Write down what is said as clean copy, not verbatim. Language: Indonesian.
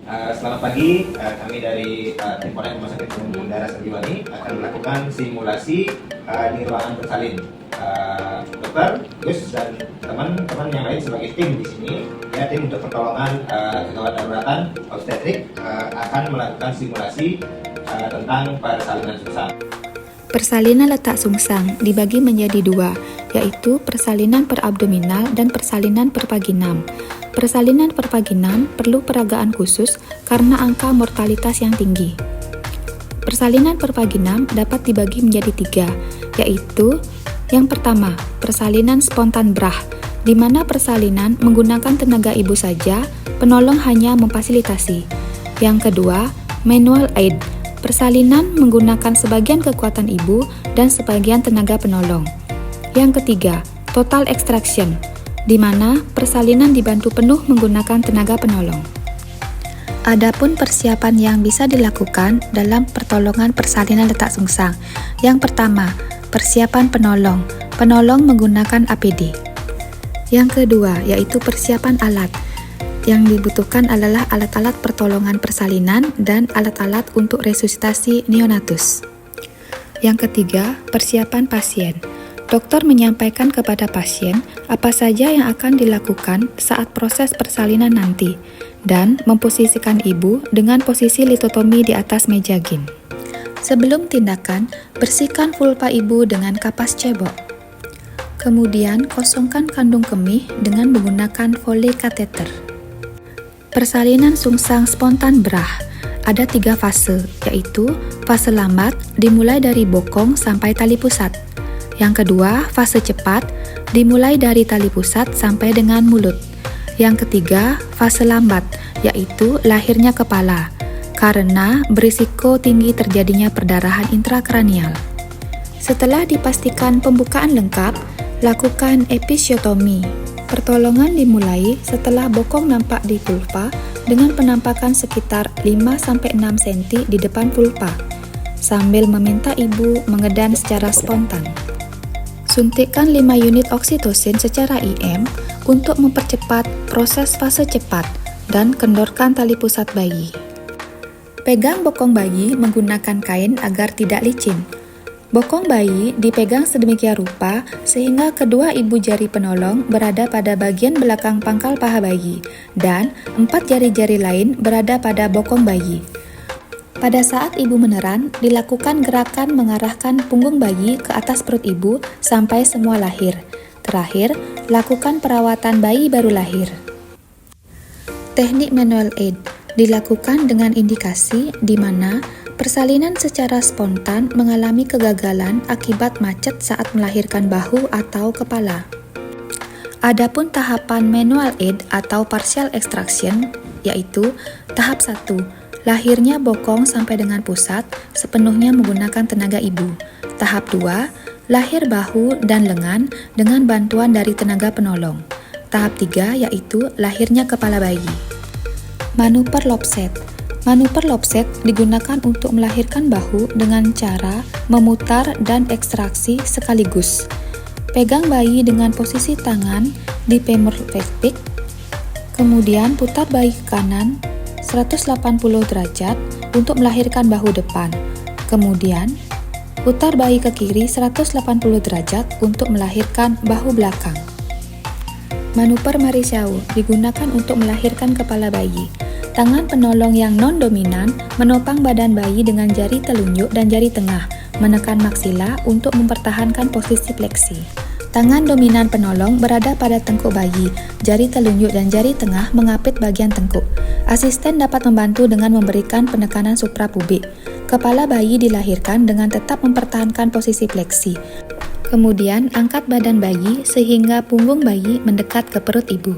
Selamat pagi, kami dari tim Polres Rumah Sakit Umum Daerah Sandiwani akan melakukan simulasi di ruangan bersalin. Dokter, Gus, dan teman-teman yang lain sebagai tim di sini, ya tim untuk pertolongan kegawat daruratan obstetrik akan melakukan simulasi tentang persalinan sungsang. Persalinan letak sungsang dibagi menjadi dua, yaitu persalinan perabdominal dan persalinan pervaginam. Persalinan pervaginam perlu peragaan khusus karena angka mortalitas yang tinggi. Persalinan pervaginam dapat dibagi menjadi tiga, yaitu yang pertama, persalinan spontan BRAH, di mana persalinan menggunakan tenaga ibu saja, penolong hanya memfasilitasi. Yang kedua, manual aid, persalinan menggunakan sebagian kekuatan ibu dan sebagian tenaga penolong. Yang ketiga, total extraction, di mana persalinan dibantu penuh menggunakan tenaga penolong. Adapun persiapan yang bisa dilakukan dalam pertolongan persalinan letak sungsang. Yang pertama, persiapan penolong. Penolong menggunakan APD. Yang kedua, yaitu persiapan alat. Yang dibutuhkan adalah alat-alat pertolongan persalinan dan alat-alat untuk resusitasi neonatus. Yang ketiga, persiapan pasien. Dokter menyampaikan kepada pasien apa saja yang akan dilakukan saat proses persalinan nanti dan memposisikan ibu dengan posisi litotomi di atas meja gin. Sebelum tindakan, bersihkan vulva ibu dengan kapas cebok. Kemudian, kosongkan kandung kemih dengan menggunakan Foley kateter. Persalinan sungsang spontan BRAH ada 3 fase, yaitu fase lambat dimulai dari bokong sampai tali pusat. Yang kedua, fase cepat dimulai dari tali pusat sampai dengan mulut. Yang ketiga, fase lambat, yaitu lahirnya kepala, karena berisiko tinggi terjadinya perdarahan intrakranial. Setelah dipastikan pembukaan lengkap, lakukan episiotomi. Pertolongan dimulai setelah bokong nampak di vulva dengan penampakan sekitar 5-6 cm di depan vulva, sambil meminta ibu mengedan secara spontan. Suntikkan 5 unit oksitosin secara IM untuk mempercepat proses fase cepat dan kendorkan tali pusat bayi. Pegang bokong bayi menggunakan kain agar tidak licin. Bokong bayi dipegang sedemikian rupa sehingga kedua ibu jari penolong berada pada bagian belakang pangkal paha bayi dan 4 jari-jari lain berada pada bokong bayi. Pada saat ibu meneran, dilakukan gerakan mengarahkan punggung bayi ke atas perut ibu sampai semua lahir. Terakhir, lakukan perawatan bayi baru lahir. Teknik manual aid dilakukan dengan indikasi di mana persalinan secara spontan mengalami kegagalan akibat macet saat melahirkan bahu atau kepala. Adapun tahapan manual aid atau partial extraction, yaitu tahap 1, lahirnya bokong sampai dengan pusat sepenuhnya menggunakan tenaga ibu. Tahap 2, lahir bahu dan lengan dengan bantuan dari tenaga penolong. Tahap 3 yaitu lahirnya kepala bayi. Manuver lopset. Manuver lopset digunakan untuk melahirkan bahu dengan cara memutar dan ekstraksi sekaligus. Pegang bayi dengan posisi tangan di femur pelvic, kemudian putar bayi ke kanan 180 derajat untuk melahirkan bahu depan. Kemudian, putar bayi ke kiri 180 derajat untuk melahirkan bahu belakang. Manuver Marischau digunakan untuk melahirkan kepala bayi. Tangan penolong yang non-dominan menopang badan bayi dengan jari telunjuk dan jari tengah, menekan maksila untuk mempertahankan posisi fleksi. Tangan dominan penolong berada pada tengkuk bayi, jari telunjuk dan jari tengah mengapit bagian tengkuk. Asisten dapat membantu dengan memberikan penekanan suprapubik. Kepala bayi dilahirkan dengan tetap mempertahankan posisi fleksi. Kemudian angkat badan bayi sehingga punggung bayi mendekat ke perut ibu.